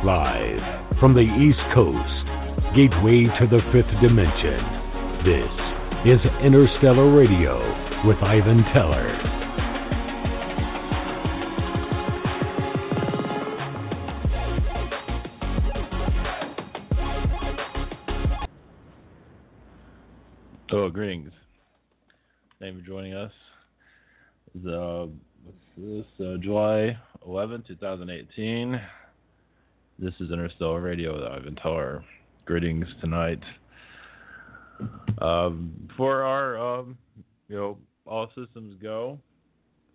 Live from the East Coast, gateway to the fifth dimension, this is Interstellar Radio with Ivan Teller. Oh, greetings. Thank you for joining us. What's this? July 11, 2018. This is Interstellar Radio with Ivan Teller. Greetings tonight. For our, all systems go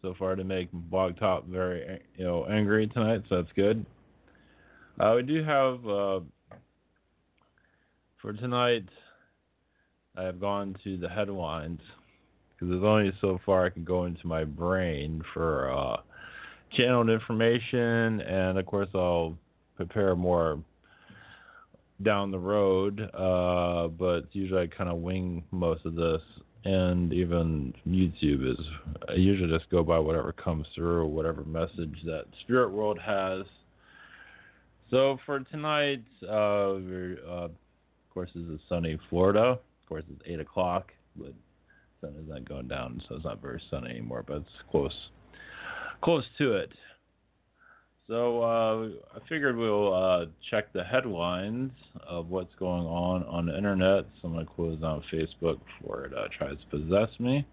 so far to make Blog Top very, angry tonight, so that's good. We do have, for tonight, I have gone to the headlines because there's only so far I can go into my brain for channeled information, and of course I'll prepare more down the road, but usually I kind of wing most of this, and even YouTube is, I usually just go by whatever comes through, whatever message that Spirit World has. So for tonight, of course, this is sunny Florida. Of course, it's 8 o'clock, but the sun is not going down, so it's not very sunny anymore, but it's close to it. So I figured we'll check the headlines of what's going on the internet. So I'm going to close down Facebook before it tries to possess me.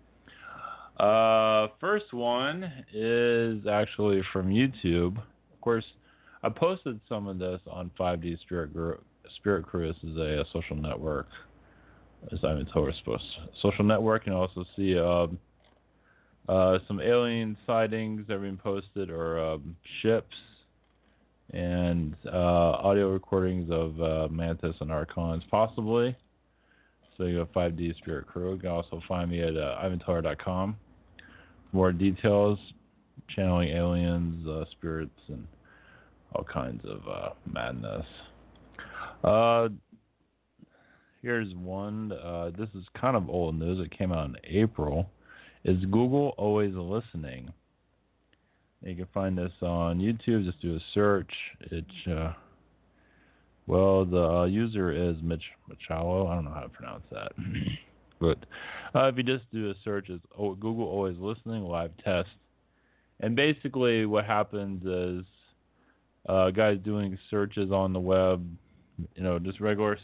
First one is actually from YouTube. Of course, I posted some of this on 5D Spirit Crew. This is a social network. As I'm told, social network. You can also see some alien sightings that have been posted, or ships, and audio recordings of Mantis and Archons, possibly. So you have 5D Spirit Crew. You can also find me at ivanteller.com for more details, channeling aliens, spirits, and all kinds of madness. Here's one. This is kind of old news. It came out in April. Is Google always listening? You can find this on YouTube. Just do a search. It's the user is Machalo. I don't know how to pronounce that. But if you just do a search, it's Google always listening live test. And basically, what happens is guys doing searches on the web, just regular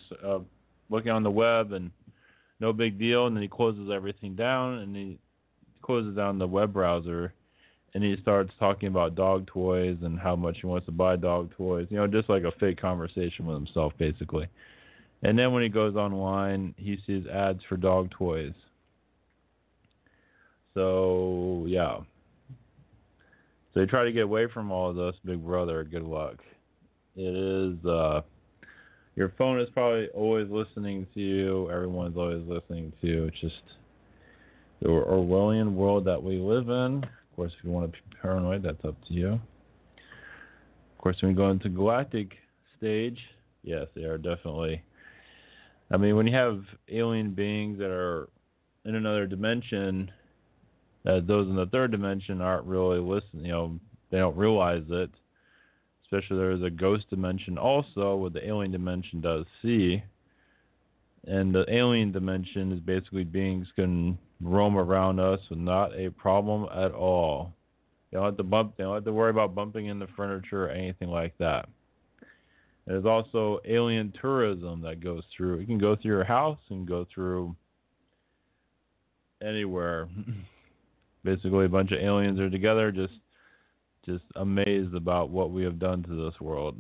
looking on the web, and no big deal. And then he closes everything down, and he closes down the web browser, and he starts talking about dog toys and how much he wants to buy dog toys, just like a fake conversation with himself, basically. And then when he goes online, he sees ads for dog toys. So, yeah. So you try to get away from all of this, Big Brother. Good luck. It is, your phone is probably always listening to you. Everyone's always listening to you. It's just the Orwellian world that we live in. Of course, if you want to be paranoid, that's up to you. Of course, when we go into Galactic stage, yes, they are definitely. I mean, when you have alien beings that are in another dimension, those in the third dimension aren't really listening. They don't realize it. Especially there's a ghost dimension also, what the alien dimension does see. And the alien dimension is basically beings can roam around us with not a problem at all. They don't have to worry about bumping into furniture or anything like that. There's also alien tourism that goes through. It can go through your house and go through anywhere. Basically, a bunch of aliens are together, just amazed about what we have done to this world,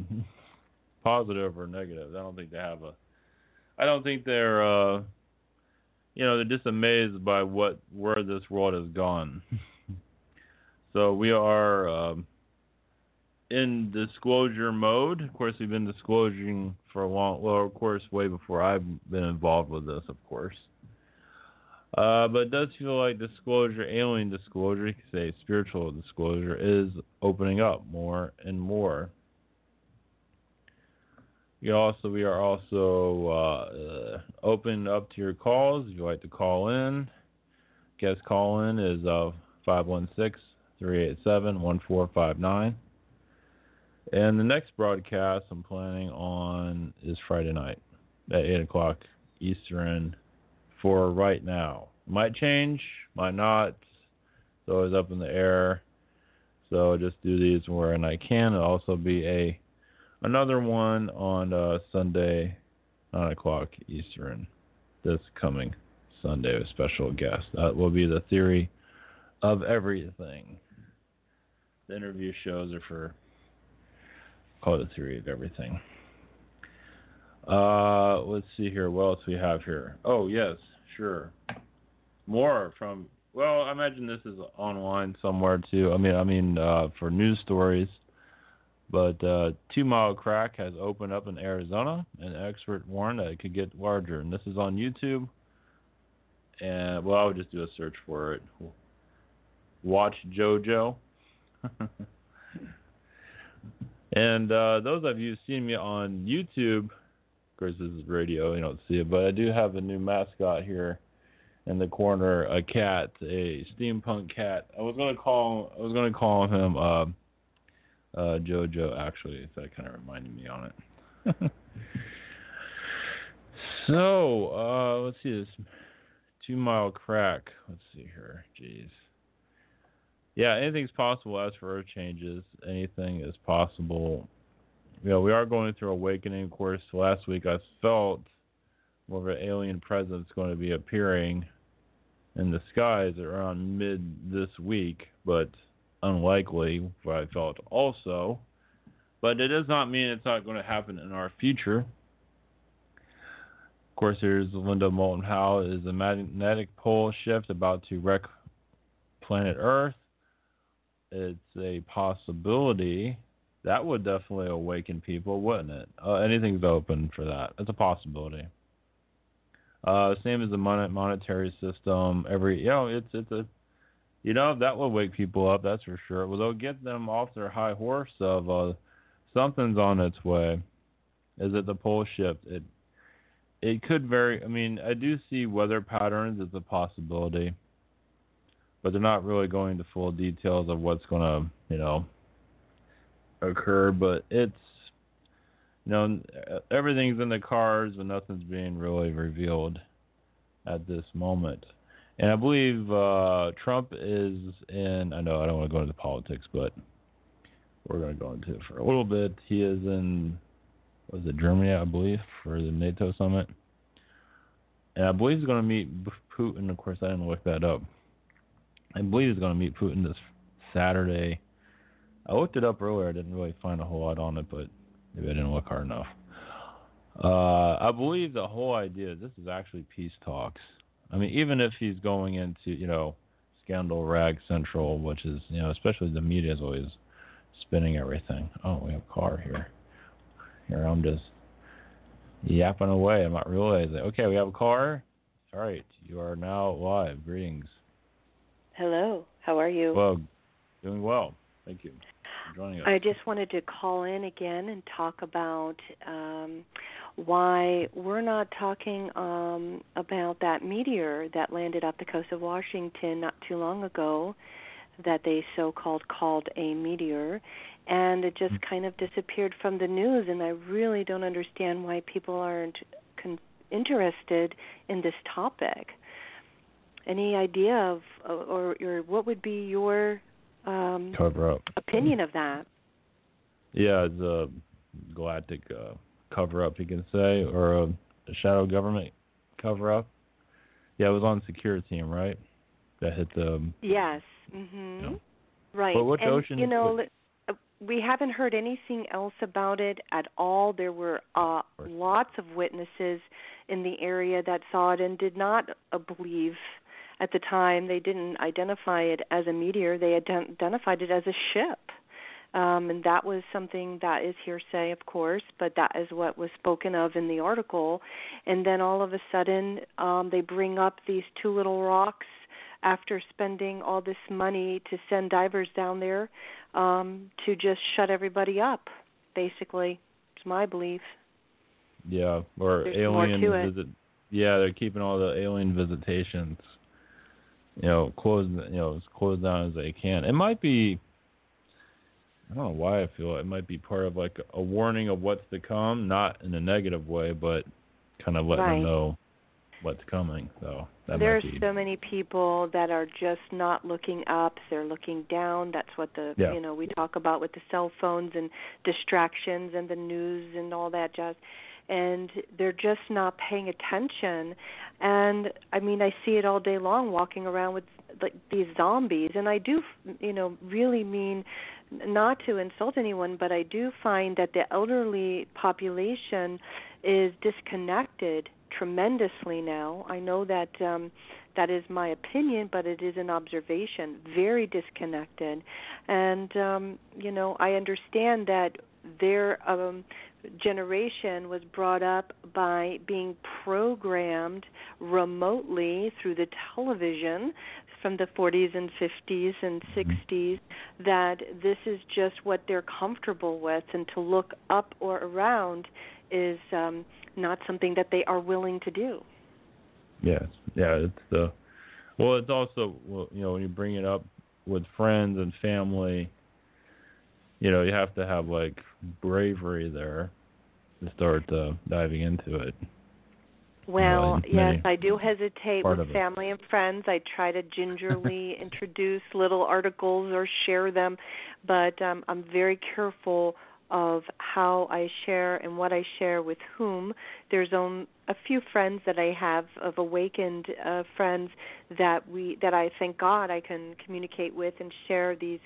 positive or negative. I don't think they're they're just amazed by where this world has gone. So we are in disclosure mode. Of course, we've been disclosing for a long, of course, way before I've been involved with this, of course. But it does feel like disclosure, alien disclosure, you could say spiritual disclosure, is opening up more and more. We are also open up to your calls. If you'd like to call in, guest call in is 516-387-1459. And the next broadcast I'm planning on is Friday night at 8 o'clock Eastern for right now. Might change, might not. It's always up in the air. So just do these when I can. It'll also be another one on Sunday, 9 o'clock Eastern, this coming Sunday with special guest. That will be the theory of everything. The interview shows are for, call it the theory of everything. Let's see here. What else we have here? Oh, yes, sure. More from, well, I imagine this is online somewhere too. I mean, for news stories. But 2 Mile Crack has opened up in Arizona, and experts warn that it could get larger. And this is on YouTube. And, well, I would just do a search for it. Watch JoJo. And those of you who've seen me on YouTube, of course this is radio, you don't see it, but I do have a new mascot here in the corner, a cat, a steampunk cat. I was gonna call him JoJo, actually, if that kind of reminded me on it. So, let's see this 2 Mile Crack. Let's see here. Jeez. Yeah, anything's possible as for Earth changes. Anything is possible. You know, we are going through awakening. Of course, last week I felt more of an alien presence going to be appearing in the skies around mid this week, but unlikely, what I felt also. But it does not mean it's not going to happen in our future. Of course, there's Linda Moulton Howe. Is a magnetic pole shift about to wreck planet Earth? It's a possibility. That would definitely awaken people, wouldn't it? Anything's open for that. It's a possibility. Same as the monetary system. That will wake people up, that's for sure. Well, they'll get them off their high horse of something's on its way. Is it the pole shift? It could vary. I mean, I do see weather patterns as a possibility, but they're not really going into full details of what's going to, occur. But it's, everything's in the cards, but nothing's being really revealed at this moment. And I believe Trump is in, I know I don't want to go into politics, but we're going to go into it for a little bit. He is in, was it Germany, I believe, for the NATO summit. And I believe he's going to meet Putin. Of course, I didn't look that up. I believe he's going to meet Putin this Saturday. I looked it up earlier. I didn't really find a whole lot on it, but maybe I didn't look hard enough. I believe the whole idea, this is actually peace talks. I mean, even if he's going into, scandal rag central, which is, especially the media is always spinning everything. Oh, we have a car here. Here, I'm just yapping away. I'm not realizing. Okay, we have a car. All right, you are now live. Greetings. Hello. How are you? Well, doing well. Thank you for joining us. I just wanted to call in again and talk about why we're not talking about that meteor that landed off the coast of Washington not too long ago that they so-called called a meteor, and it just kind of disappeared from the news, and I really don't understand why people aren't interested in this topic. Any idea of, or what would be your cover up opinion of that? Yeah, it's a galactic cover up, you can say, or a shadow government cover up. Yeah, it was on Secure Team, right? That hit the. Yes. Mm-hmm. Right. But which ocean? We haven't heard anything else about it at all. There were lots of witnesses in the area that saw it and did not believe. At the time, they didn't identify it as a meteor. They identified it as a ship. And that was something that is hearsay, of course, but that is what was spoken of in the article. And then all of a sudden, they bring up these two little rocks after spending all this money to send divers down there to just shut everybody up, basically. It's my belief. Yeah, or There's alien more to visit. Yeah, they're keeping all the alien visitations, closed, as closed down as they can. It might be, I don't know why I feel it might be part of like a warning of what's to come, not in a negative way, but kind of letting them know what's coming. So there's so many people that are just not looking up; they're looking down. That's what we talk about with the cell phones and distractions and the news and all that jazz. And they're just not paying attention. And I mean, I see it all day long, walking around with like these zombies. And I do, really mean not to insult anyone, but I do find that the elderly population is disconnected tremendously now. I know that that is my opinion, but it is an observation. Very disconnected. And I understand that their generation was brought up by being programmed remotely through the television from the 40s and 50s and 60s, that this is just what they're comfortable with, and to look up or around is not something that they are willing to do. It's also, when you bring it up with friends and family, you have to have like bravery there to start diving into it. Well, yes, I do hesitate with family and friends. I try to gingerly introduce little articles or share them, but I'm very careful of how I share and what I share with whom. There's a few friends that I have, of awakened friends that I thank God I can communicate with and share these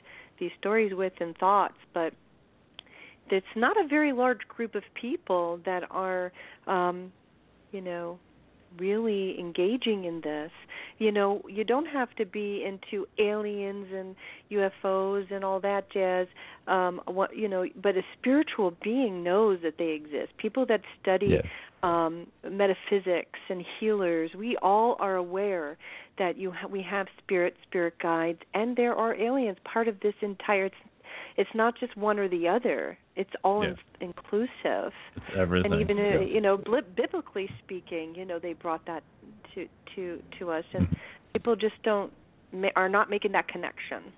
stories with and thoughts, but it's not a very large group of people that are really engaging in this. You don't have to be into aliens and UFOs and all that jazz. But a spiritual being knows that they exist. People that study metaphysics and healers, we all are aware that we have spirit guides, and there are aliens. Part of this entire, it's not just one or the other. It's all inclusive. It's everything. And even biblically speaking, they brought that to us, and people just are not making that connection.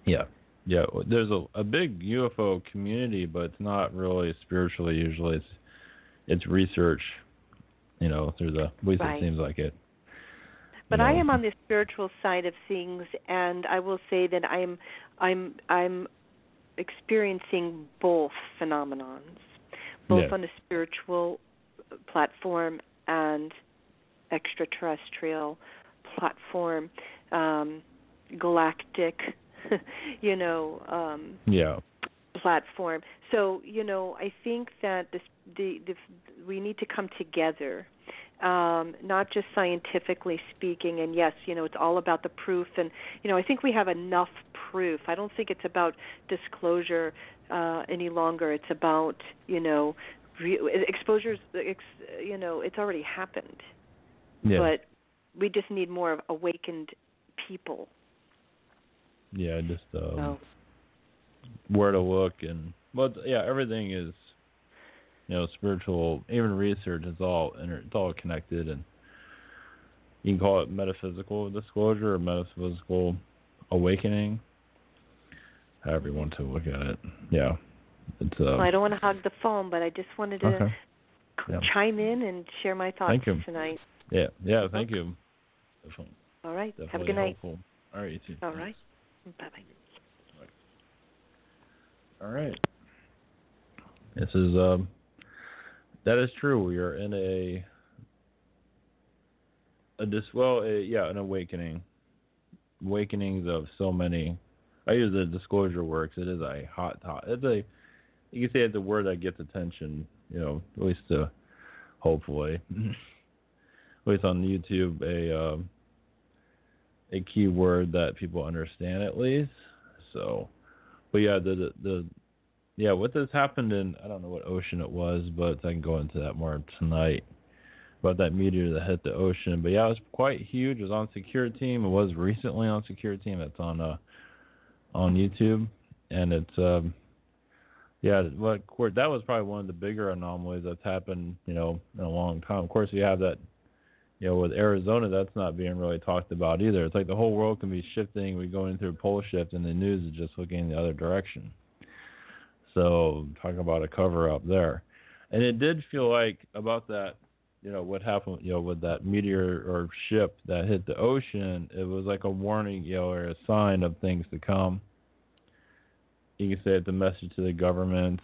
Yeah. There's a big UFO community, but it's not really spiritually. Usually, it's research. Through the, at least it seems like it. But I am on the spiritual side of things, and I will say that I'm experiencing both phenomenons, both on the spiritual platform and extraterrestrial platform, galactic, platform. So, I think that we need to come together. Not just scientifically speaking, and yes, it's all about the proof, and I think we have enough proof. I don't think it's about disclosure any longer. It's about exposures. It's already happened, but we just need more of awakened people. Just where to look, and everything is. Spiritual, even research is it's all connected, and you can call it metaphysical disclosure or metaphysical awakening, however you want to look at it. It's. Well, I don't want to hog the phone, but I just wanted to chime in and share my thoughts tonight. Thank you. Definitely. All right. Definitely have a good night. Helpful. All right, you too. All right. Bye-bye. All right. This is that is true. We are in an awakening. Awakenings of so many. I use the disclosure works. It is a hot. You can say it's a word that gets attention. At least hopefully, at least on YouTube, a key word that people understand at least. So But yeah, what this happened in, I don't know what ocean it was, but I can go into that more tonight about that meteor that hit the ocean. But yeah, it was quite huge. It was on Secure Team. It was recently on Secure Team. It's on YouTube, and it's that was probably one of the bigger anomalies that's happened, in a long time. Of course, you have that, with Arizona, that's not being really talked about either. It's like the whole world can be shifting. We're going through a pole shift, and the news is just looking in the other direction. So, talking about a cover-up there. And it did feel like about that, what happened, with that meteor or ship that hit the ocean, it was like a warning, or a sign of things to come. You can say it's a message to the government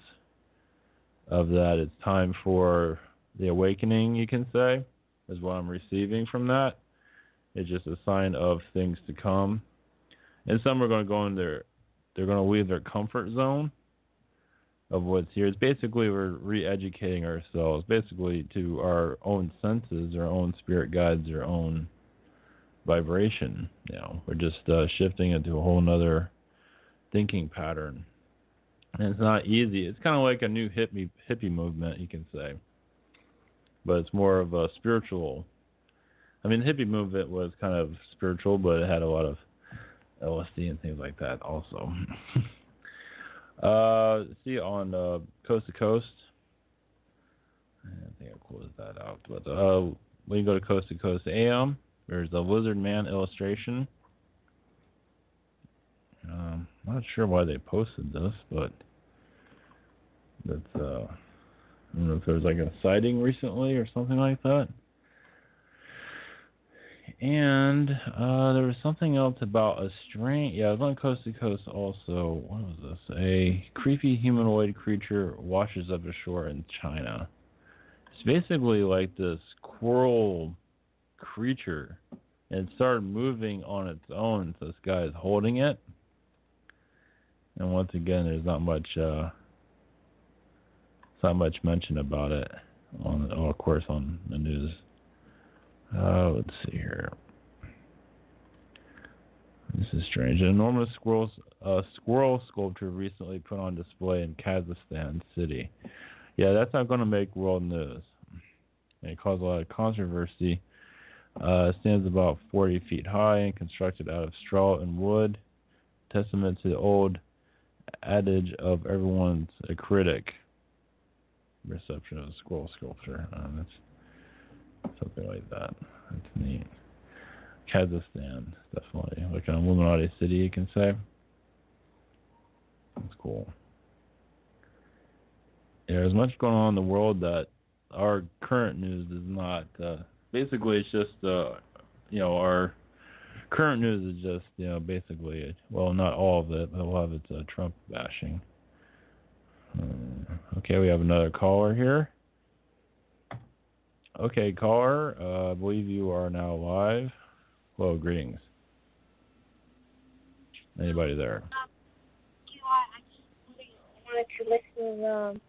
of that it's time for the awakening, you can say, is what I'm receiving from that. It's just a sign of things to come. And some are going to go in there, they're going to leave their comfort zone of what's here. It's basically we're re-educating ourselves, basically to our own senses, our own spirit guides, our own vibration. We're just shifting into a whole nother thinking pattern. And it's not easy. It's kind of like a new hippie movement, you can say. But it's more of a spiritual. I mean, the hippie movement was kind of spiritual, but it had a lot of LSD and things like that also. See on Coast to Coast. I think I closed that out. But when you go to Coast AM, there's a Lizard Man illustration. I'm not sure why they posted this, but that's I don't know if there was like a sighting recently or something like that. And there was something else about a strange... Yeah, it was on Coast to Coast also. What was this? A creepy humanoid creature washes up ashore in China. It's basically like this squirrel creature. And it started moving on its own. So this guy is holding it. And once again, there's not much mention about it. Of course, on the news. Let's see here. This is strange. An enormous squirrel sculpture recently put on display in Kazakhstan City. Yeah, that's not going to make world news. It caused a lot of controversy. It stands about 40 feet high and constructed out of straw and wood. Testament to the old adage of everyone's a critic. Reception of a squirrel sculpture. That's something like that. That's neat. Kazakhstan, definitely. Like an Illuminati city, you can say. That's cool. Yeah, there's much going on in the world that our current news is not. Basically, it's just, our current news is just, basically, well, not all of it, but a lot of it's Trump bashing. Okay, we have another caller here. Okay, caller, I believe you are now live. Hello, greetings. Anybody there? I just wanted to listen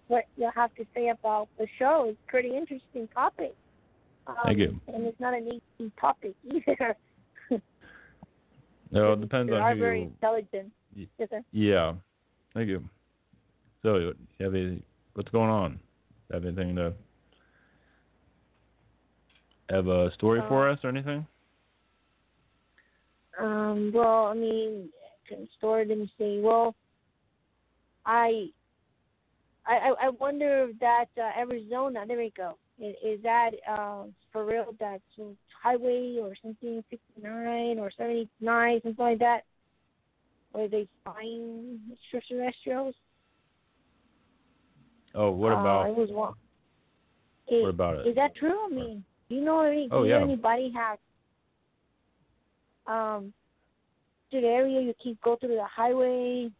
what you have to say about the show. It's a pretty interesting topic. Thank you. And it's not an easy topic either. No, it depends on who. They are very intelligent. Yes, sir. Yeah. Thank you. So, you have what's going on? Have anything to have a story for us or anything? Well, I mean, story. Let me see. Well, I wonder if that Arizona. There we go. Is that for real? That's highway or something 69 or 79, something like that, where they find extraterrestrials. Oh, what about? It was one. What about it? Is that true? I mean, do you know anybody have to the area you go through the highway,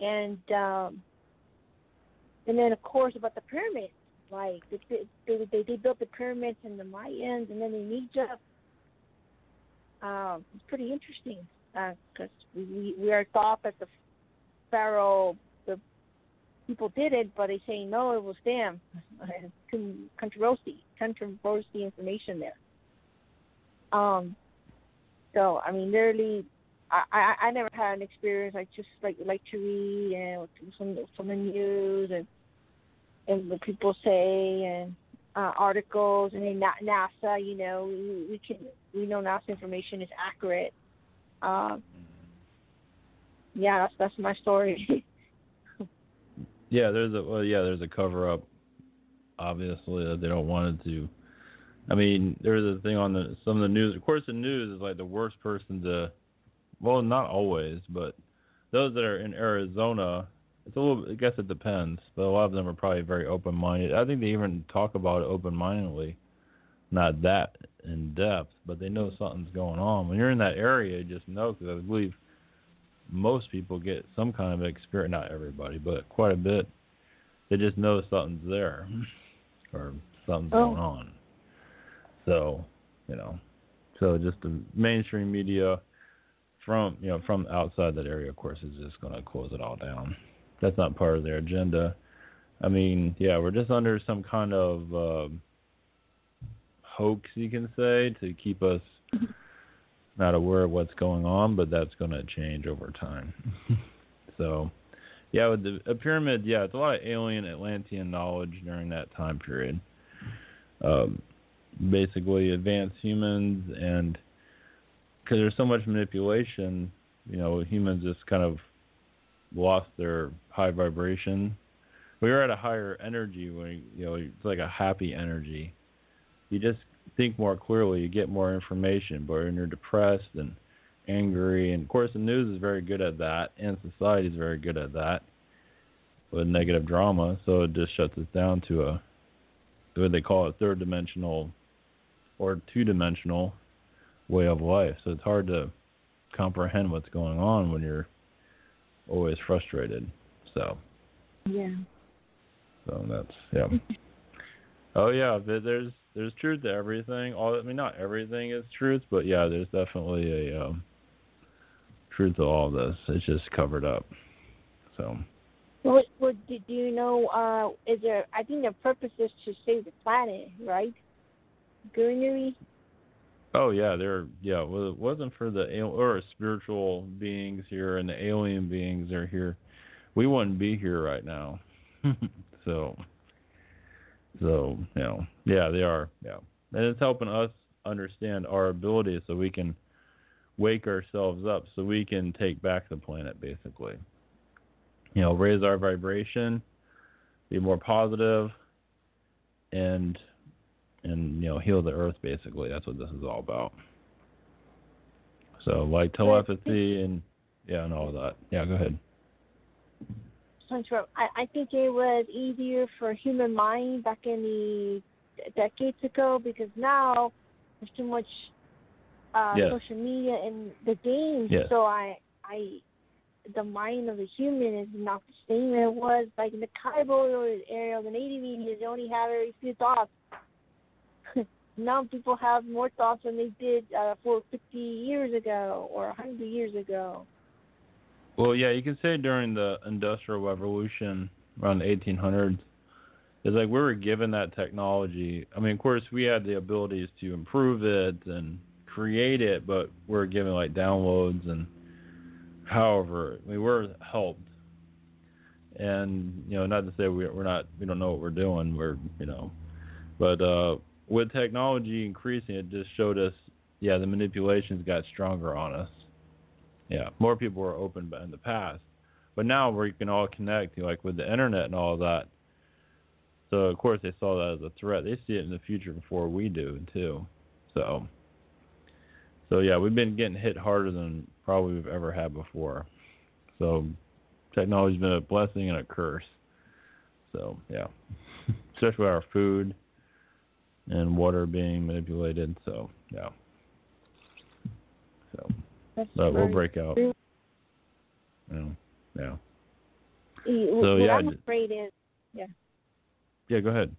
and then of course about the pyramids, like they built the pyramids in the Mayans, and then in Egypt. It's pretty interesting because we are thought that the pharaoh, the people did it, but they say no, it was them. Controversy information there. So I mean, literally, I never had an experience like just like to read and from the news and what people say and articles and then NASA. You know, we know NASA information is accurate. Yeah, that's my story. Yeah, there's a cover up. Obviously, that they don't want it to. I mean, there's a thing on some of the news. Of course, the news is like the worst person to. Well, not always, but those that are in Arizona, it's a little. I guess it depends, but a lot of them are probably very open-minded. I think they even talk about it open-mindedly, not that in depth, but they know something's going on. When you're in that area, you just know, because I believe most people get some kind of experience. Not everybody, but quite a bit. They just know something's there, or something's going on. So, so just the mainstream media. From outside that area, of course, is just going to close it all down. That's not part of their agenda. I mean, yeah, we're just under some kind of hoax, you can say, to keep us not aware of what's going on, but that's going to change over time. So, yeah, with the pyramid, yeah, it's a lot of alien Atlantean knowledge during that time period. Basically, advanced humans and because there's so much manipulation, humans just kind of lost their high vibration. We were at a higher energy when, it's like a happy energy. You just think more clearly, you get more information, but when you're depressed and angry, and of course the news is very good at that, and society is very good at that, with negative drama, so it just shuts us down to what they call a third-dimensional or two-dimensional way of life. So it's hard to comprehend what's going on when you're always frustrated. So that's oh yeah, there's truth to everything. Not everything is truth, but yeah, there's definitely a truth to all this. It's just covered up. So what do you know? Is there? I think the purpose is to save the planet, right? Greenery. Oh yeah, well, it wasn't for the spiritual beings here and the alien beings that are here, we wouldn't be here right now. so yeah, they are, yeah, and it's helping us understand our abilities so we can wake ourselves up, so we can take back the planet, basically. Raise our vibration, be more positive, and heal the earth, basically. That's what this is all about. So, like telepathy and all that. Yeah, go ahead. I think it was easier for human mind back in the decades ago, because now there's too much social media and the games. Yes. So the mind of the human is not the same as it was like in the Kaibo area of the Native Indians. They only have very few thoughts. Now people have more thoughts than they did 50 years ago or 100 years ago. Well, yeah, you can say during the Industrial Revolution around the 1800s, it's like we were given that technology. I mean, of course, we had the abilities to improve it and create it, but we're given like downloads and however, we were helped. And, not to say we don't know what we're doing, but with technology increasing, it just showed us, the manipulations got stronger on us. Yeah, more people were open in the past. But now we can all connect, like with the internet and all that. So, of course, they saw that as a threat. They see it in the future before we do, too. So yeah, we've been getting hit harder than probably we've ever had before. So technology's been a blessing and a curse. So, yeah. Especially our food and water being manipulated. So, yeah. But we'll break out. Yeah. What I'm afraid is, Yeah, go ahead.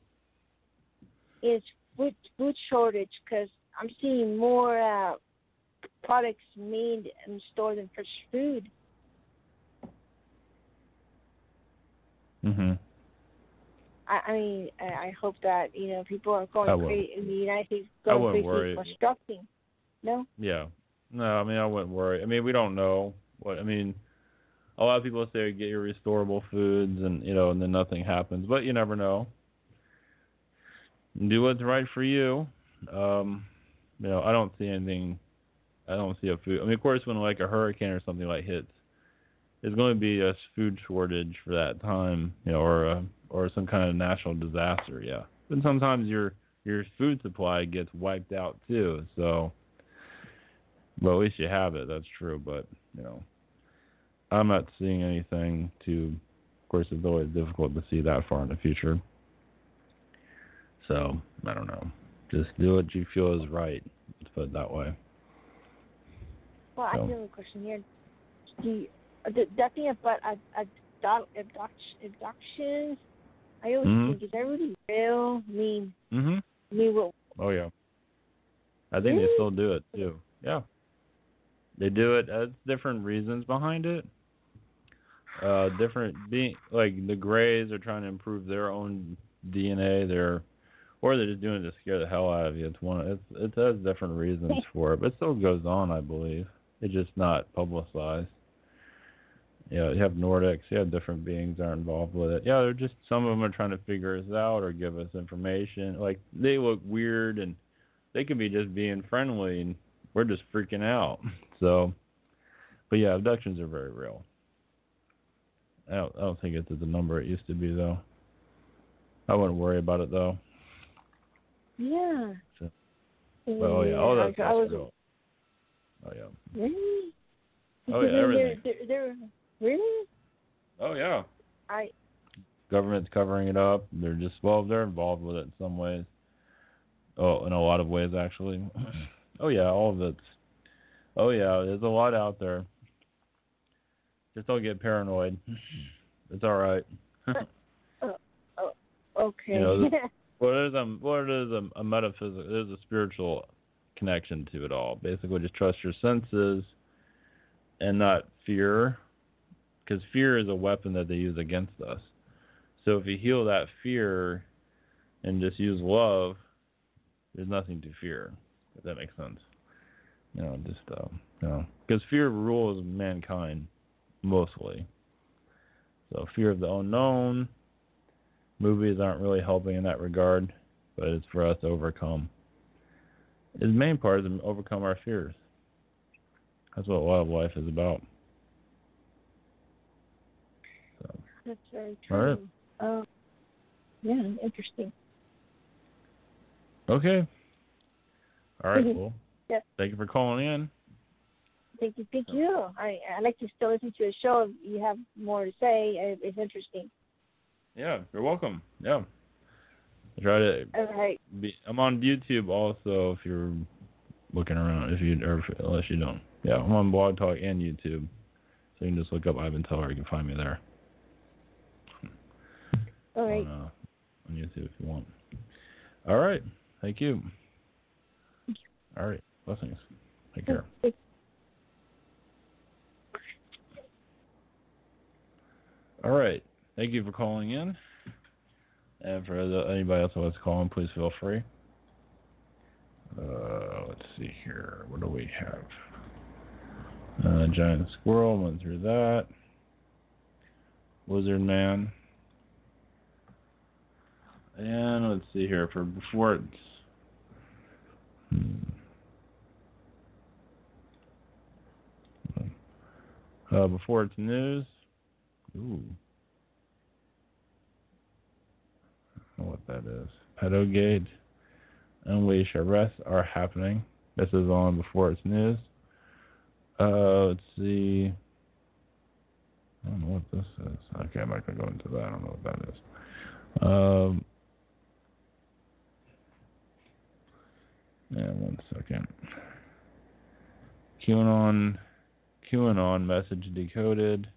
Is food shortage, because I'm seeing more products made and stored in fresh food. Mhm. I mean, I hope that people are going crazy in the United States, going crazy for stuffing. No. Yeah. No, I mean, I wouldn't worry. I mean, we don't know what. I mean, a lot of people say get your restorable foods, and and then nothing happens. But you never know. Do what's right for you. I don't see anything. I don't see a food. I mean, of course, when like a hurricane or something like hits, there's going to be a food shortage for that time, or some kind of natural disaster. Yeah, and sometimes your food supply gets wiped out too. So, well, at least you have it. That's true. But I'm not seeing anything to. Of course, it's always difficult to see that far in the future. So I don't know. Just do what you feel is right. Let's put it that way. Well, I do have a question here. That thing about abductions, I always think, is that really real? I mean, what? Oh yeah. I think they still do it too. Yeah. They do it. There's different reasons behind it. Like the Greys are trying to improve their own DNA. Or they're just doing it to scare the hell out of you. It has different reasons for it, but it still goes on, I believe. It's just not publicized. You have Nordics, you have different beings that are involved with it. Yeah, they're just, some of them are trying to figure us out or give us information. Like, they look weird and they could be just being friendly and we're just freaking out. So, but yeah, abductions are very real. I don't think it's at the number it used to be, though. I wouldn't worry about it, though. Yeah. So, that's real. Oh, yeah. Really? Oh, yeah, everything. They're really? Oh, yeah. Government's covering it up. They're involved with it in some ways. Oh, in a lot of ways, actually. Oh, yeah, all of it. Oh, yeah, there's a lot out there. Just don't get paranoid. It's all right. Okay. There's a metaphysical, there's a spiritual connection to it all. Basically, just trust your senses and not fear, because fear is a weapon that they use against us. So if you heal that fear and just use love, there's nothing to fear, if that makes sense. Because fear rules mankind mostly. So fear of the unknown. Movies aren't really helping in that regard, but it's for us to overcome. The main part is to overcome our fears. That's what wild life is about. So. That's very true. All right. Yeah, interesting. Okay. All right, cool. Yes. Thank you for calling in. Thank you. I like to still listen to a show if you have more to say. It's interesting. Yeah, you're welcome. Yeah. I try to I'm on YouTube also if you're looking around, unless you don't. Yeah, I'm on Blog Talk and YouTube. So you can just look up Ivan Teller. You can find me there. All right. On YouTube if you want. All right. Thank you. All right. Blessings. Take care. All right. Thank you for calling in. And for anybody else who wants to call in, please feel free. Let's see here. What do we have? Giant Squirrel, went through that. Lizard Man. And let's see here. For before it's... before it's news. Ooh. I don't know what that is. Pedogate. Unleash arrests are happening. This is on before it's news. Let's see. I don't know what this is. Okay, I'm not going to go into that. I don't know what that is. One second. QAnon message decoded.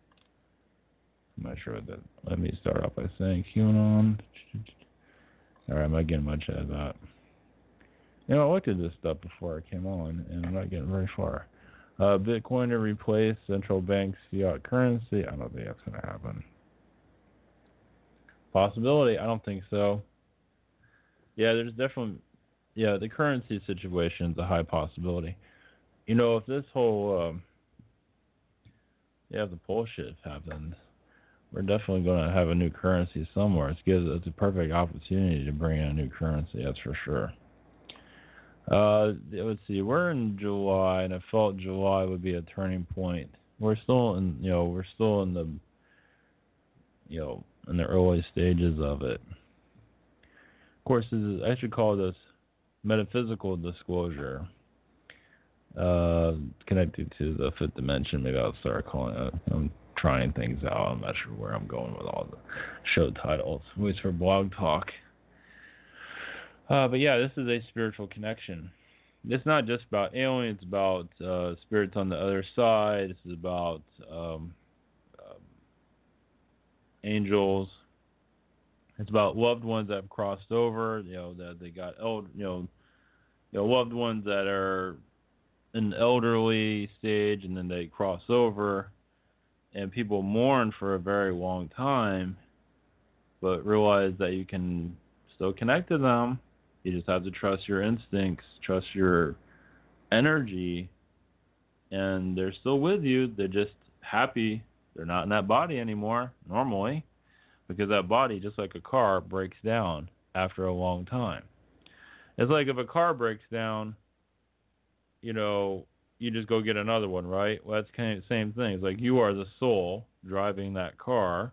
I'm not sure what that. Let me start off by saying QAnon. Alright, I'm not getting much out of that. I looked at this stuff before I came on, and I'm not getting very far. Bitcoin to replace central bank's fiat currency. I don't think that's going to happen. Possibility? I don't think so. Yeah, there's definitely... Yeah, the currency situation is a high possibility. if this whole if the bullshit happens, we're definitely going to have a new currency somewhere. It's a perfect opportunity to bring in a new currency. That's for sure. Let's see. We're in July, and I felt July would be a turning point. We're still in the in the early stages of it. Of course, I should call this metaphysical disclosure. Connected to the fifth dimension. Maybe I'll start calling it. I'm trying things out. I'm not sure where I'm going with all the show titles. At least for Blog Talk. But yeah, this is a spiritual connection. It's not just about aliens. It's about spirits on the other side. This is about angels. It's about loved ones that have crossed over. That they got loved ones that are in the elderly stage, and then they cross over, and people mourn for a very long time, but realize that you can still connect to them. You just have to trust your instincts, trust your energy, and they're still with you. They're just happy they're not in that body anymore, normally, because that body, just like a car, breaks down after a long time. It's like if a car breaks down, you just go get another one, right? Well, that's kind of the same thing. It's like you are the soul driving that car,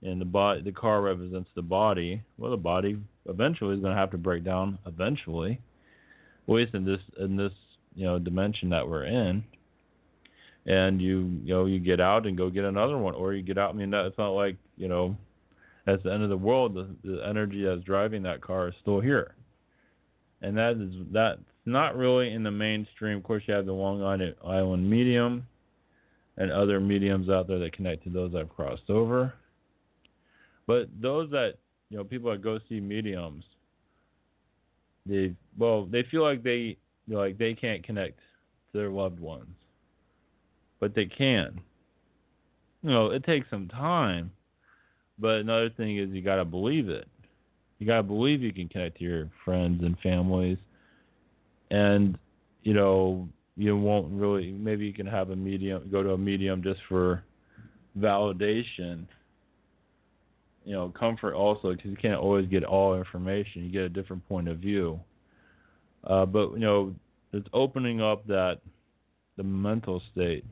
and the car represents the body. Well, the body eventually is going to have to break down eventually, at least in this dimension that we're in. And you get out and go get another one, or you get out. I mean, it's not like at the end of the world, the energy that's driving that car is still here, and that's not really in the mainstream. Of course, you have the Long Island medium and other mediums out there that connect to those that have crossed over. But those that, people that go see mediums, they feel like they can't connect to their loved ones. But they can. It takes some time. But another thing is you got to believe it. You got to believe you can connect to your friends and families. And, you won't really, maybe you can have a medium, go to a medium just for validation. Comfort also, because you can't always get all information. You get a different point of view. But it's opening up the mental state.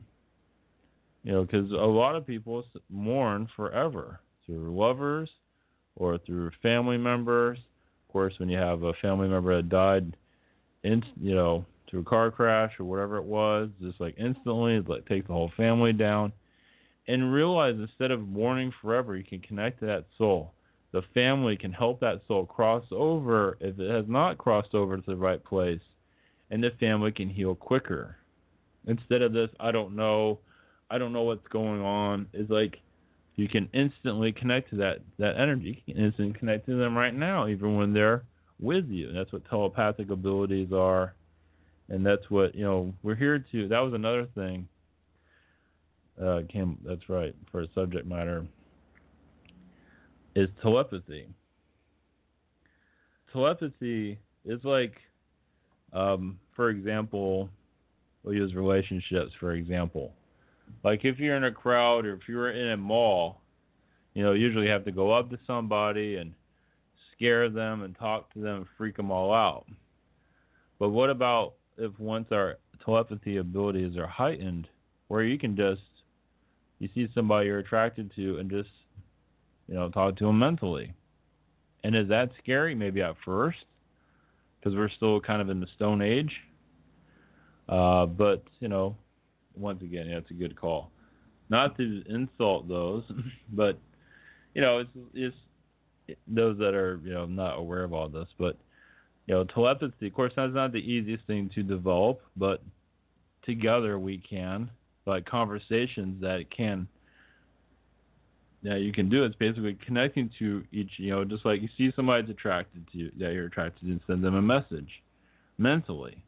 Because a lot of people mourn forever through lovers or through family members. Of course, when you have a family member that died, through a car crash or whatever it was, just like instantly, it takes the whole family down. And realize instead of mourning forever, you can connect to that soul. The family can help that soul cross over if it has not crossed over to the right place, and the family can heal quicker. Instead of this, I don't know what's going on. It's like you can instantly connect to that energy. You can instantly connect to them right now, even when they're with you. And that's what telepathic abilities are. And that's what, we're here to. That was another thing. That's right, for a subject matter, is telepathy. Telepathy is like, for example, we'll use relationships, for example. Like if you're in a crowd or if you're in a mall, usually you have to go up to somebody and scare them and talk to them and freak them all out. But what about if once our telepathy abilities are heightened, where you can you see somebody you're attracted to and just, talk to them mentally? And is that scary? Maybe at first, because we're still kind of in the Stone Age. But, once again, it's a good call. Not to insult those, but, it's those that are, not aware of all this. But, telepathy, of course, that's not the easiest thing to develop, but together we can, like conversations that you can do. It's basically connecting to each, just like you see somebody's attracted to you, that you're attracted to, and send them a message mentally.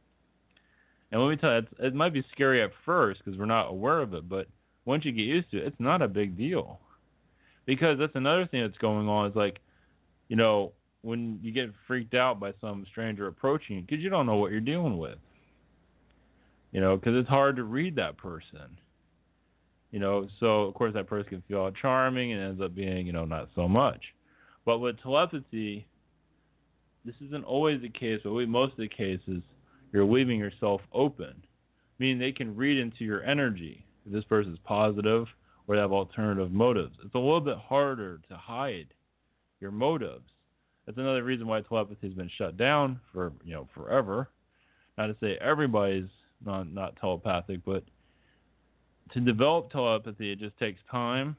And let me tell you, it might be scary at first because we're not aware of it, but once you get used to it, it's not a big deal. Because that's another thing that's going on is like, when you get freaked out by some stranger approaching you, because you don't know what you're dealing with. because it's hard to read that person. So of course that person can feel all charming and ends up being, not so much. But with telepathy, this isn't always the case, but most of the cases, you're leaving yourself open, meaning they can read into your energy. If this person's positive or they have alternative motives, it's a little bit harder to hide your motives. That's another reason why telepathy has been shut down for forever. Not to say everybody's not telepathic, but to develop telepathy, it just takes time,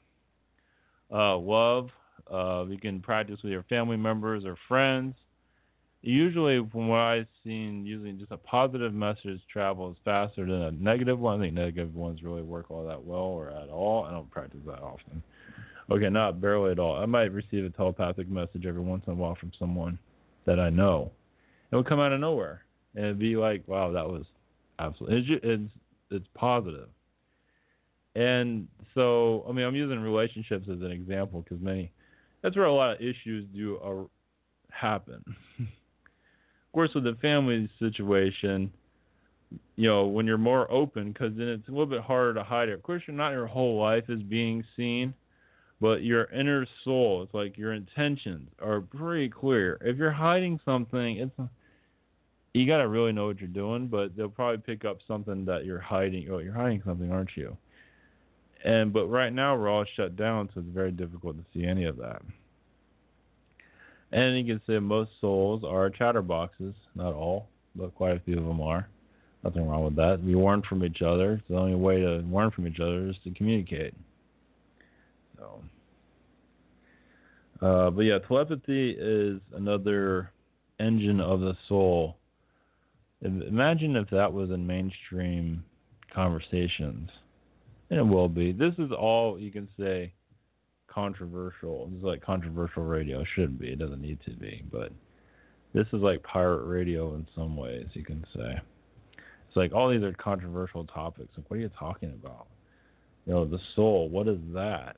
love. You can practice with your family members or friends. Usually, from what I've seen, using just a positive message travels faster than a negative one. I think negative ones really work all that well or at all. I don't practice that often. Okay, not barely at all. I might receive a telepathic message every once in a while from someone that I know. It would come out of nowhere, and it'd be like, wow, that was absolutely. It's positive. And so, I'm using relationships as an example because that's where a lot of issues do happen. Of course, with the family situation, when you're more open, because then it's a little bit harder to hide it. Of course, not your whole life is being seen, but your inner soul, it's like your intentions are pretty clear. If you're hiding something, you got to really know what you're doing, but they'll probably pick up something that you're hiding. Oh, you're hiding something, aren't you? But right now we're all shut down, so it's very difficult to see any of that. And you can say most souls are chatterboxes. Not all, but quite a few of them are. Nothing wrong with that. We learn from each other. It's the only way to learn from each other is to communicate. So, but yeah, telepathy is another engine of the soul. Imagine if that was in mainstream conversations. And it will be. This is all, you can say, controversial. This is like controversial radio. It shouldn't be. It doesn't need to be. But this is like pirate radio in some ways, you can say. It's like all these are controversial topics. Like, what are you talking about? The soul, what is that?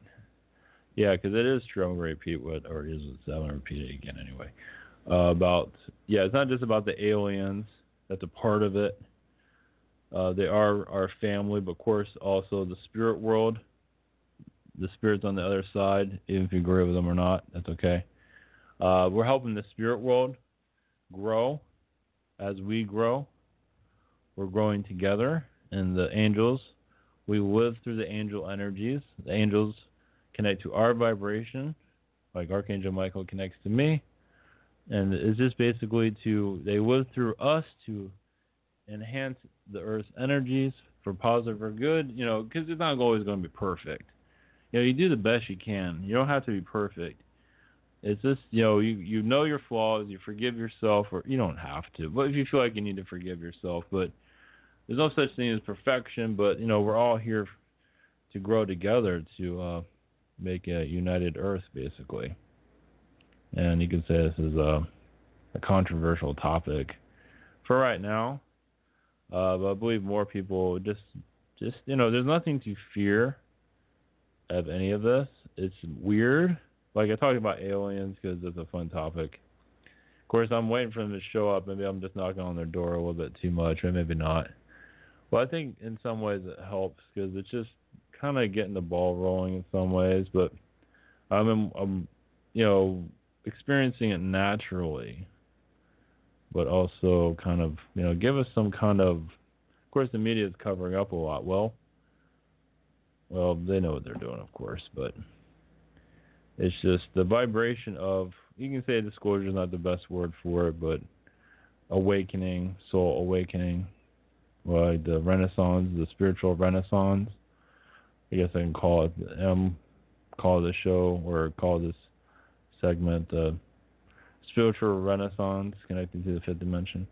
Yeah, because it is true. I'm going to repeat what, or it is what I'm going to repeat it again anyway. It's not just about the aliens. That's a part of it. They are our family, but of course also the spirit world. The spirits on the other side, even if you agree with them or not, that's okay. We're helping the spirit world grow as we grow. We're growing together. And the angels, we live through the angel energies. The angels connect to our vibration, like Archangel Michael connects to me. And it's just basically they live through us to enhance the Earth's energies for positive or good, because it's not always going to be perfect. You do the best you can. You don't have to be perfect. It's just, you know your flaws, you forgive yourself, or you don't have to. But if you feel like you need to forgive yourself, but there's no such thing as perfection, but, we're all here to grow together to make a united Earth, basically. And you can say this is a controversial topic for right now. But I believe more people just there's nothing to fear of any of this. It's weird. Like I talked about aliens because it's a fun topic. Of course, I'm waiting for them to show up. Maybe I'm just knocking on their door a little bit too much, or maybe not. Well, I think in some ways it helps because it's just kind of getting the ball rolling in some ways. But I'm experiencing it naturally, but also kind of, give us some kind of course, the media is covering up a lot. Well, they know what they're doing, of course, but it's just the vibration of, you can say disclosure is not the best word for it, but awakening, soul awakening, like the Renaissance, the spiritual Renaissance. I guess I can call it the show or call this segment spiritual Renaissance connected to the fifth dimension.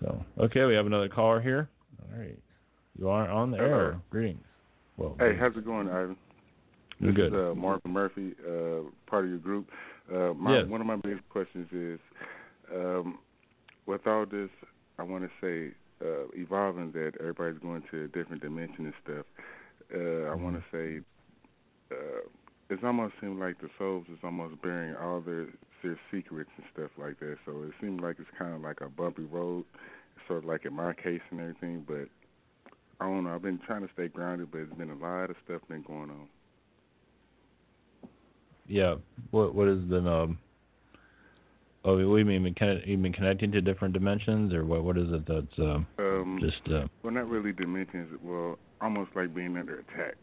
So, okay, we have another caller here. All right. You are on the air. Greetings. Well, hey, how's it going, Ivan? This is Marvin Murphy, part of your group. Yes. One of my biggest questions is, with all this, I want to say, evolving, that everybody's going to a different dimension and stuff, I want to say, it's almost seems like the souls is almost bearing all their secrets and stuff like that. So it seems like it's kind of like a bumpy road sort of like in my case and everything, but I don't know. I've been trying to stay grounded, but there's been a lot of stuff been going on. Yeah. What has been Oh, we mean you mean connecting to different dimensions, or what? What is it that's just? Well, not really dimensions. Well, almost like being under attack.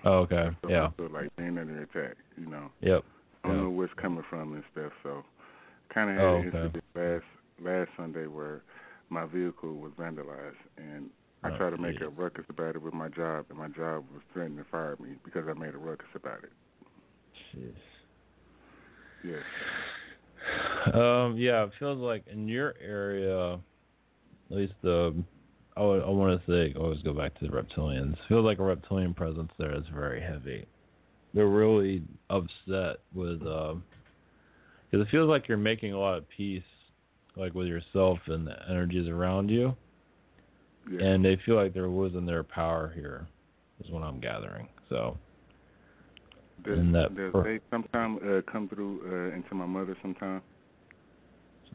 Oh, okay. So Yeah. I feel like being under attack. You know. Yep. I don't know where it's coming from and stuff. So, kind of had an incident last Sunday where my vehicle was vandalized, and I tried to make a ruckus about it with my job, and my job was threatening to fire me because I made a ruckus about it. Jeez. Yes. Yeah, it feels like in your area, at least I want to say, always go back to the reptilians. It feels like a reptilian presence there is very heavy. They're really upset with, because it feels like you're making a lot of peace, like with yourself and the energies around you. Yeah. And they feel like they're losing their power here, is what I'm gathering. So. Does they sometimes come through into my mother sometime?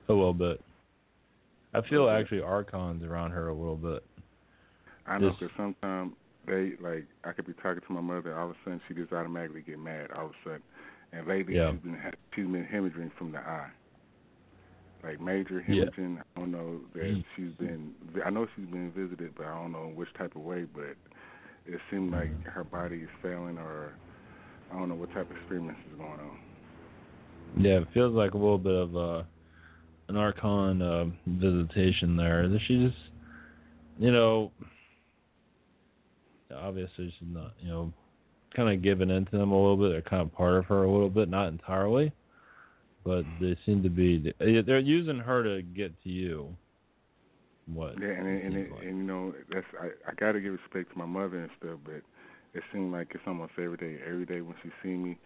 A little bit. I feel actually archons around her a little bit. I know, because sometimes they, like, I could be talking to my mother, all of a sudden she just automatically get mad all of a sudden. And lately she's been hemorrhaging from the eye. Like major hemorrhaging. I don't know that I know she's been visited, but I don't know in which type of way, but it seems like her body is failing, or I don't know what type of experiments is going on. Yeah, it feels like a little bit of an archon visitation there. She just, obviously she's not, kind of giving in to them a little bit. They're kind of part of her a little bit, not entirely, but they seem to be. They're using her to get to you. What? Yeah, and that's I got to give respect to my mother and stuff, but it seems like it's almost every day. Every day when she sees me,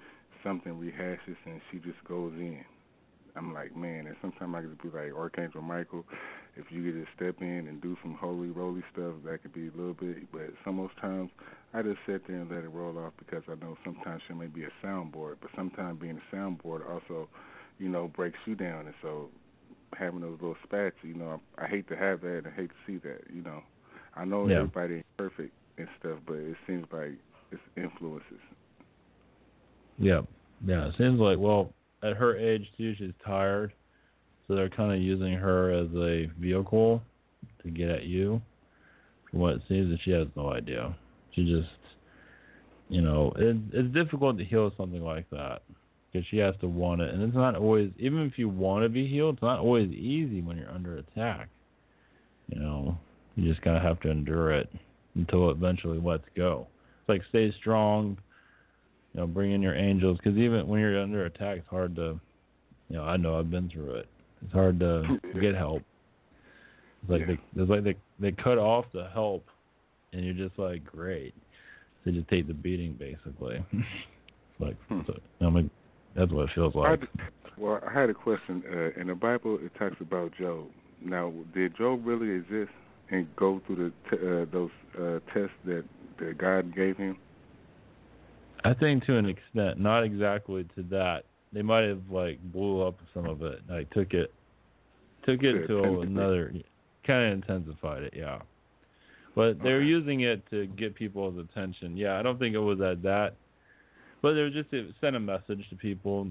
something rehashes and she just goes in. I'm like, man, and sometimes I could be like, Archangel Michael, if you could just step in and do some holy roly stuff, that could be a little bit. But some most times, I just sit there and let it roll off because I know sometimes she may be a soundboard, but sometimes being a soundboard also, breaks you down. And so having those little spats, I hate to have that and I hate to see that, I know everybody ain't perfect and stuff, but it seems like it's influences. Yeah. Yeah, it seems like, well, at her age, too, she's tired, so they're kind of using her as a vehicle to get at you. From what it seems, that she has no idea. She just, it's difficult to heal something like that because she has to want it, and it's not always, even if you want to be healed, it's not always easy when you're under attack. You just kind of have to endure it until it eventually lets go. It's like stay strong. Bring in your angels, because even when you're under attack, it's hard to, I know I've been through it. It's hard to get help. It's like they cut off the help, and you're just like, great. So you just take the beating, basically. That's what it feels like. I had a question. In the Bible, it talks about Job. Now, did Job really exist and go through those tests that God gave him? I think to an extent, not exactly to that. They might have blew up some of it, took it to another, kind of intensified it, yeah. But they're using it to get people's attention. Yeah, I don't think it was at that, but it was just to send a message to people,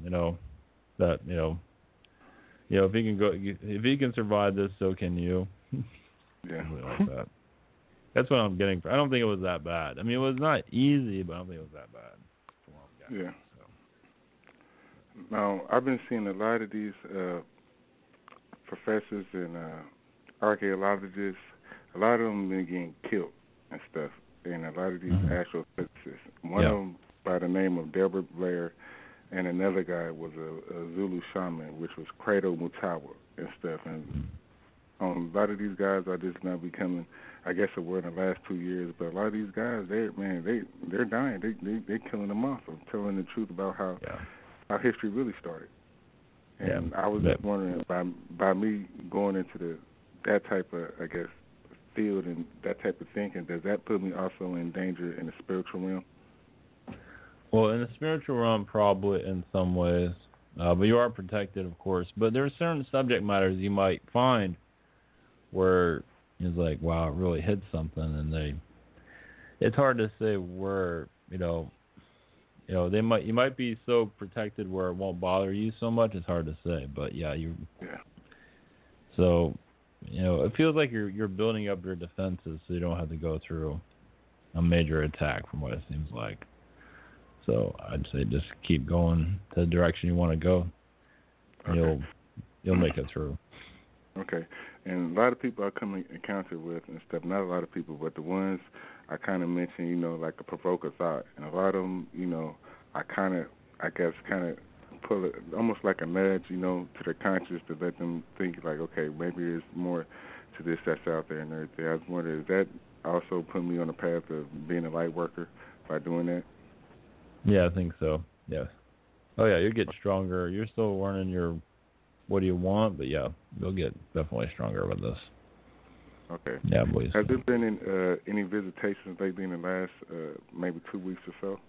that if he can survive this, so can you. Yeah, something like that. That's what I'm getting. I don't think it was that bad. I mean, it was not easy, but I don't think it was that bad. Yeah. Now, I've been seeing a lot of these professors and archaeologists, a lot of them been getting killed and stuff, and a lot of these astrophysicists. One of them by the name of Delbert Blair, and another guy was a Zulu shaman, which was Credo Mutawa and stuff. And a lot of these guys are just now becoming, I guess it were in the last 2 years, but a lot of these guys, they're dying. They're killing them off of telling the truth about how history really started. And I was just wondering, by me going into that type of, I guess, field and that type of thinking, does that put me also in danger in the spiritual realm? Well, in the spiritual realm, probably in some ways, but you are protected, of course. But there are certain subject matters you might find where it's like, wow, it really hit something, and it's hard to say where, you might be so protected where it won't bother you so much. It's hard to say, but yeah. So, it feels like you're building up your defenses so you don't have to go through a major attack, from what it seems like. So I'd say just keep going to the direction you want to go. Okay. You'll make it through. Okay. And a lot of people I come in encounter with and stuff, not a lot of people, but the ones I kind of mentioned, like a provoke a thought. And a lot of them, I guess pull it almost like a nudge, to their conscious to let them think like, okay, maybe there's more to this that's out there and everything. I was wondering, is that also put me on the path of being a light worker by doing that? Yeah, I think so. Yes. Oh yeah, you get stronger. You're still learning your what do you want, but yeah, you'll get definitely stronger with this. Okay. Yeah, boys. Has there been any visitations lately in the last maybe 2 weeks or so?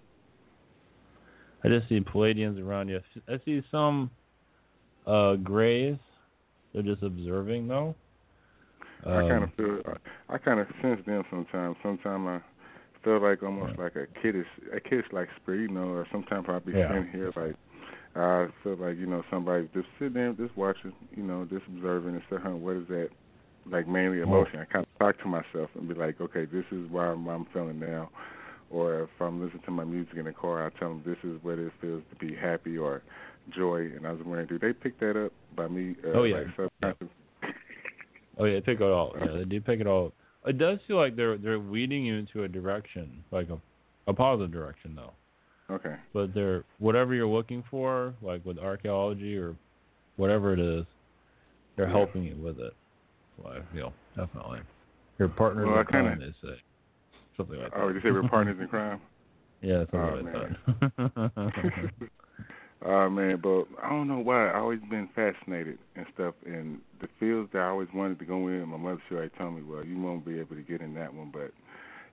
I just see Palladians around you. I see some grays. They're just observing though. I kind of sense them sometimes. Sometimes I feel like almost like a kiddish like spirit, or sometimes I'll be sitting here like I feel like, somebody just sitting there just watching, just observing and stuff. What is that? Like mainly emotion. I kind of talk to myself and be like, okay, this is why I'm feeling now. Or if I'm listening to my music in the car, I tell them this is what it feels to be happy or joy. And I was wondering, do they pick that up by me? Like subconscious? Oh yeah, they pick it all. Yeah, they do pick it all. It does feel like they're leading you into a direction, like a positive direction though. Okay. But they're whatever you're looking for, like with archaeology or whatever it is, they're helping you with it. That's what I feel, definitely. Your partners in crime, they say. Something like that. Oh, you say we're partners in crime? Yeah, something like that. Oh, man, but I don't know why. I've always been fascinated and stuff. And the fields that I always wanted to go in, my mother always told me, well, you won't be able to get in that one. But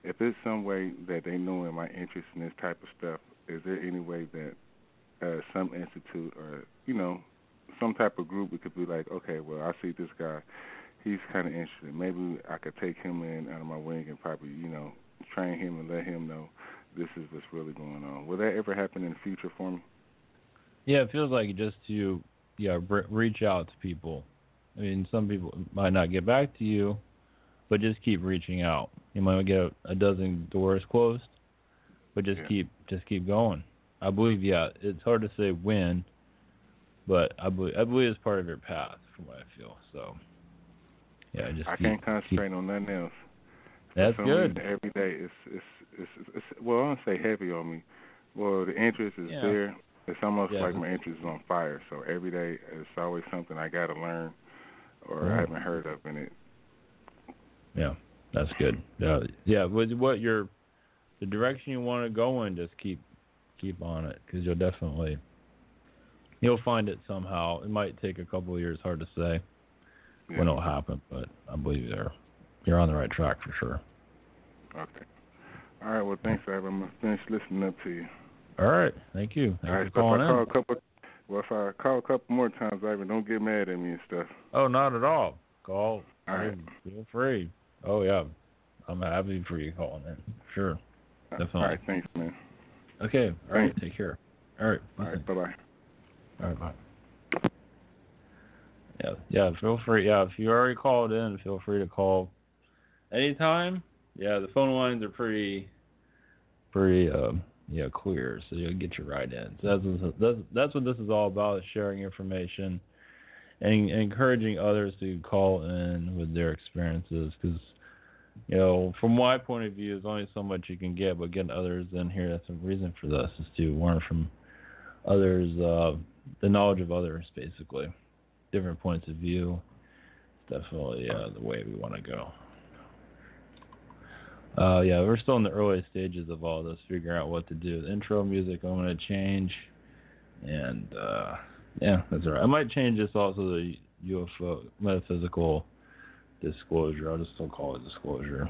if there's some way that they know in my interest in this type of stuff, is there any way that some institute or, some type of group, we could be like, okay, well, I see this guy. He's kind of interested. Maybe I could take him in under my wing and probably, train him and let him know this is what's really going on. Will that ever happen in the future for me? Yeah, it feels like just to reach out to people. I mean, some people might not get back to you, but just keep reaching out. You might get a dozen doors closed, but just keep going. I believe, it's hard to say when, but I believe it's part of your path, from what I feel. So, yeah, I can't concentrate on nothing else. That's good. Every day it's well, I don't say heavy on me. Well, the interest is there. It's almost like my interest is on fire. So every day it's always something I got to learn or I haven't heard of in it. Yeah, that's good. Yeah. With the direction you want to go in, just keep on it, because you'll find it somehow. It might take a couple of years, hard to say when it'll happen, but I believe you're on the right track for sure. Okay. All right. Well, thanks, Ivan. I'm gonna finish listening up to you. All right. Thank you. Thanks for calling in. If I call a couple more times, Ivan, don't get mad at me and stuff. Oh, not at all. Call. All right. Feel free. Oh yeah, I'm happy for you calling in. Sure. Definitely. All right. Thanks, man. Okay. All right. Take care. All right. All right. Bye-bye. All right. Bye. Yeah. Feel free. Yeah. If you already called in, feel free to call anytime. Yeah. The phone lines are pretty clear, so you'll get your right in. So that's what this is all about, is sharing information and encouraging others to call in with their experiences, because from my point of view, there's only so much you can get, but getting others in here, that's the reason for this, is to learn from others, the knowledge of others, basically. Different points of view. It's definitely the way we want to go. We're still in the early stages of all this, figuring out what to do. The intro music I'm going to change, and that's all right. I might change this also to UFO, metaphysical disclosure. I'll just still call it disclosure.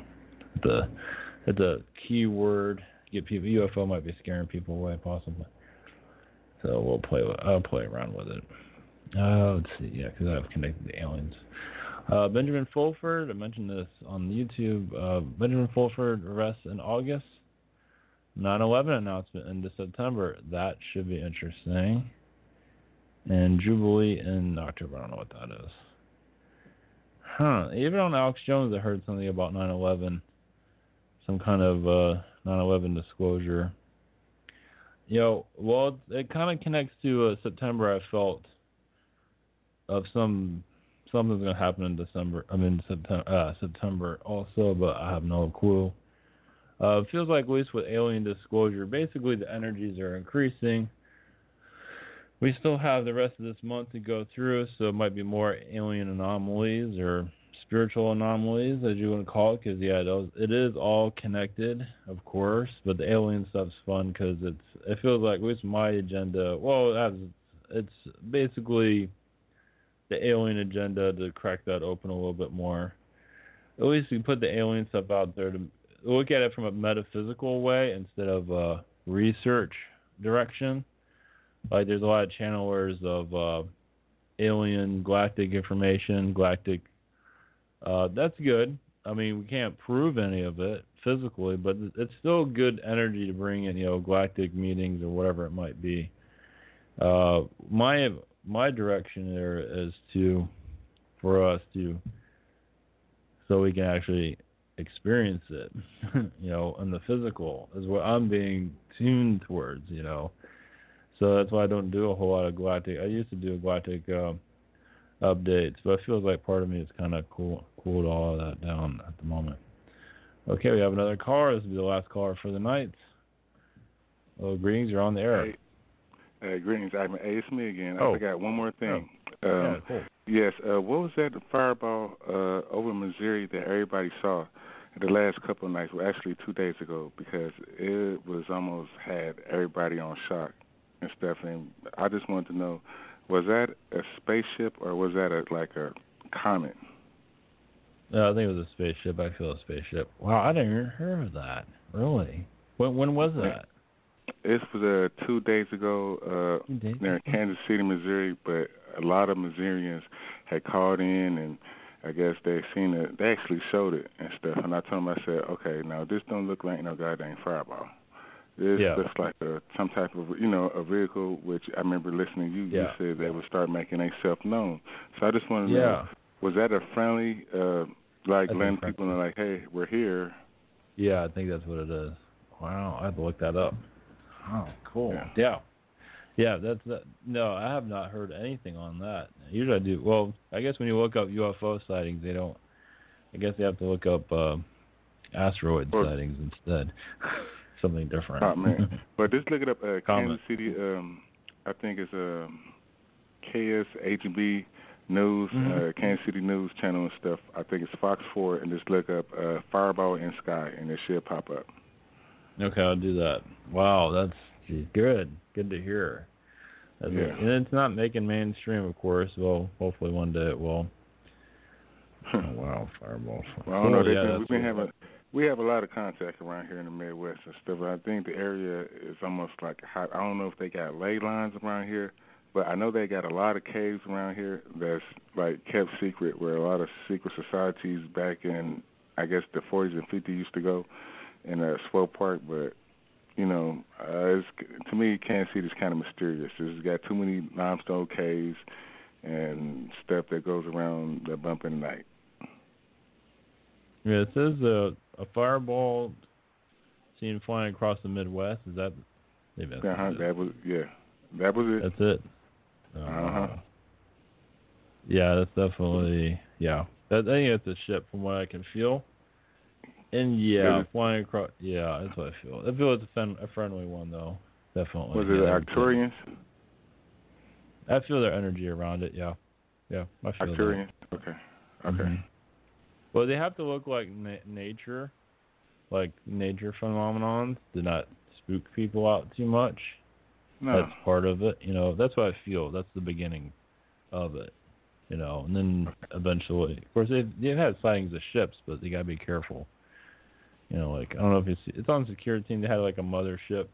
It's a key word. Get people. UFO might be scaring people away, possibly. So I'll play around with it. Let's see. Yeah, because I've connected the aliens. Benjamin Fulford, I mentioned this on YouTube. Benjamin Fulford arrests in August. 9/11 announcement into September. That should be interesting. And Jubilee in October. I don't know what that is. Even on Alex Jones, I heard something about 9/11. Some kind of 9/11 disclosure. Well, it kind of connects to September. I felt of something's going to happen in December. September also, but I have no clue. It feels like, at least with alien disclosure, basically the energies are increasing. We still have the rest of this month to go through, so it might be more alien anomalies or spiritual anomalies, as you want to call it, because it is all connected, of course. But the alien stuff's fun because it feels like, at least my agenda. Well, it's basically the alien agenda to crack that open a little bit more. At least we put the alien stuff out there to look at it from a metaphysical way instead of a research direction. Like, there's a lot of channelers of alien galactic information, that's good. I mean, we can't prove any of it physically, but it's still good energy to bring in, galactic meetings or whatever it might be. My direction there is for us to, so we can actually experience it, in the physical is what I'm being tuned towards, So that's why I don't do a whole lot of galactic. I used to do galactic updates, but it feels like part of me is kind of cooled all of that down at the moment. Okay, we have another caller. This will be the last caller for the night. Well, greetings, you're on the air. Hey, greetings, Ivan. Hey, it's me again. Oh. I forgot one more thing. Yeah, cool. Yes, what was that fireball over Missouri that everybody saw the last couple of nights? Well, actually 2 days ago, because it was almost had everybody on shock and stuff. And I just wanted to know, was that a spaceship or was that a comet? No, I think it was a spaceship. I feel a spaceship. Wow, I didn't even hear of that. Really? When was that? It was 2 days ago near Kansas City, Missouri, but a lot of Missourians had called in, and I guess they seen it. They actually showed it and stuff. And I told them, I said, okay, now this don't look like no goddamn fireball. This looks like some type of, a vehicle, which I remember listening to you. You said they would start making themselves known. So I just want to know, was that a friendly, letting people know, like, hey, we're here? Yeah, I think that's what it is. Wow, I have to look that up. Oh, cool. Yeah, that's that. No, I have not heard anything on that. Usually I do. Well, I guess when you look up UFO sightings, they don't. I guess they have to look up asteroid sightings instead. Something different. Oh, man. But just look it up. Kansas City, I think it's KSHB News, Kansas City News Channel and stuff. I think it's Fox 4, and just look up Fireball in Sky, and it should pop up. Okay, I'll do that. Wow, that's good. Good to hear. And it's not making mainstream, of course. Well, hopefully one day it will. Oh, wow, Fireball. Well, I don't know. We have a lot of contact around here in the Midwest and stuff. But I think the area is almost like hot. I don't know if they got ley lines around here, but I know they got a lot of caves around here that's kept secret, where a lot of secret societies back in, I guess, the 40s and 50s used to go in Swope Park. But to me, Kansas City is kind of mysterious. It's got too many limestone caves and stuff that goes around the bump in the night. Yeah, it says a fireball seen flying across the Midwest. Is that? That was it. That's it. Yeah, that's definitely I think it's a ship from what I can feel. And flying across. Yeah, that's what I feel. I feel it's a friendly one though. Definitely. Was it Arcturians? I feel their energy around it. Yeah. I feel Arcturians. That. Okay. Mm-hmm. Well, they have to look like nature phenomenons. Do not spook people out too much. No. That's part of it. That's what I feel. That's the beginning of it. And then eventually, of course, they've had sightings of ships, but they gotta be careful. I don't know if it's on Security Team. They had a mothership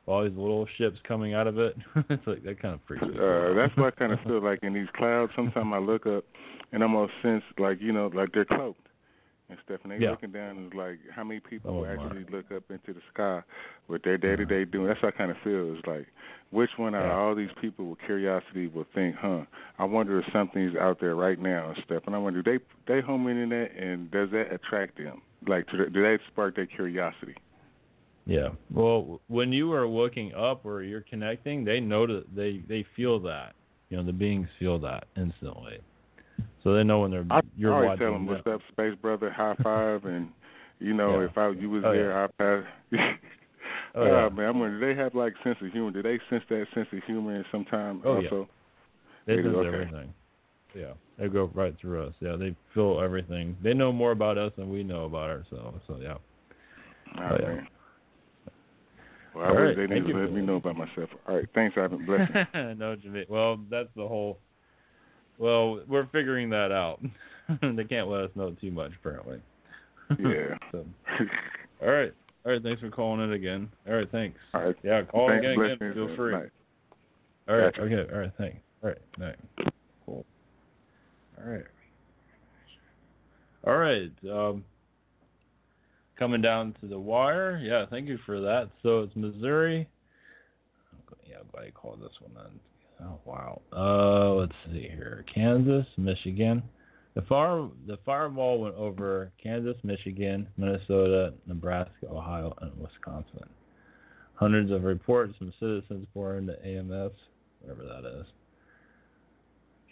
all these little ships coming out of it. It's like that kind of freaks me out. That's what I kind of feel like in these clouds. Sometimes I look up and almost sense like, you know, like they're cloaked and stuff. And they're looking down and it's like how many people will actually look up into the sky with their day-to-day doing. That's what I kind of feel. It's like which one out of all these people with curiosity will think, I wonder if something's out there right now and stuff. And I wonder, do they home in that, and does that attract them? Like, do they spark their curiosity? Yeah. Well, when you are looking up or you're connecting, they know that they feel that. You know, the beings feel that instantly. So they know when you're always watching. Tell them, what's up, space brother, high five, and, you know, if you was there, I'd pass. Man, I'm wondering, do they have, like, sense of humor? Do they sense that sense of humor in some time also? They sense everything. Yeah. They go right through us. Yeah, they feel everything. They know more about us than we know about ourselves. So, yeah. All right, man. Well, I wish they need to let me know about myself. All right, thanks, Ivan. Blessings. No, Jimmy. Well, that's the whole... Well, we're figuring that out. They can't let us know too much, apparently. Yeah. So, all right. All right, thanks for calling in again. All right, thanks. All right. Yeah, call again. Feel free. Night. All right. Gotcha. Okay. All right, thanks. All right. Night. Cool. All right. All right. Coming down to the wire. Yeah, thank you for that. So it's Missouri. Yeah, I'm glad you called this one then. Oh, wow. Let's see here. Kansas, Michigan. The fireball went over Kansas, Michigan, Minnesota, Nebraska, Ohio, and Wisconsin. Hundreds of reports from citizens pouring into AMS, whatever that is,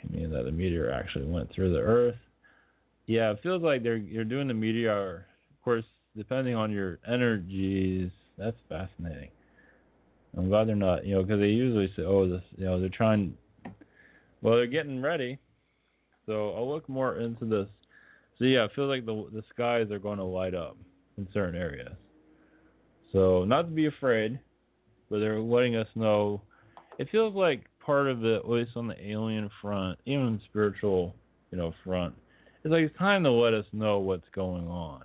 can mean that the meteor actually went through the Earth. Yeah, it feels like you're doing the meteor. Of course, depending on your energies, that's fascinating. I'm glad they're not, because they usually say, they're trying, they're getting ready. So I'll look more into this. So yeah, it feels like the skies are going to light up in certain areas. So not to be afraid, but they're letting us know. It feels like part of it, at least on the alien front, even spiritual, front, it's like it's time to let us know what's going on.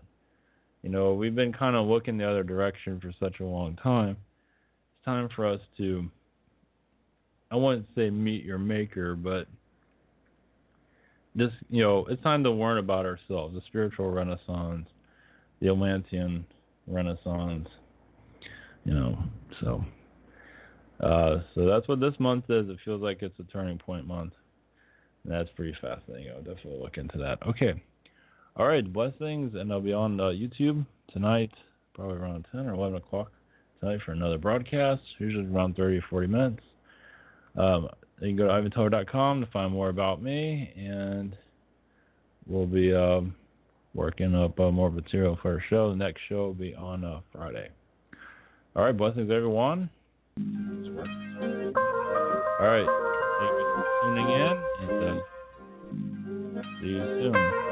We've been kind of looking the other direction for such a long time. It's time for us to, I wouldn't say meet your maker, but just, it's time to learn about ourselves, the spiritual renaissance, the Atlantean renaissance, so that's what this month is. It feels like it's a turning point month. And that's pretty fascinating. I'll definitely look into that. Okay. All right, blessings, and I'll be on YouTube tonight, probably around 10 or 11 o'clock tonight for another broadcast, usually around 30 or 40 minutes. You can go to ivanteller.com to find more about me, and we'll be working up more material for our show. The next show will be on Friday. All right, blessings, everyone. All right, thank you for tuning in, and see you soon.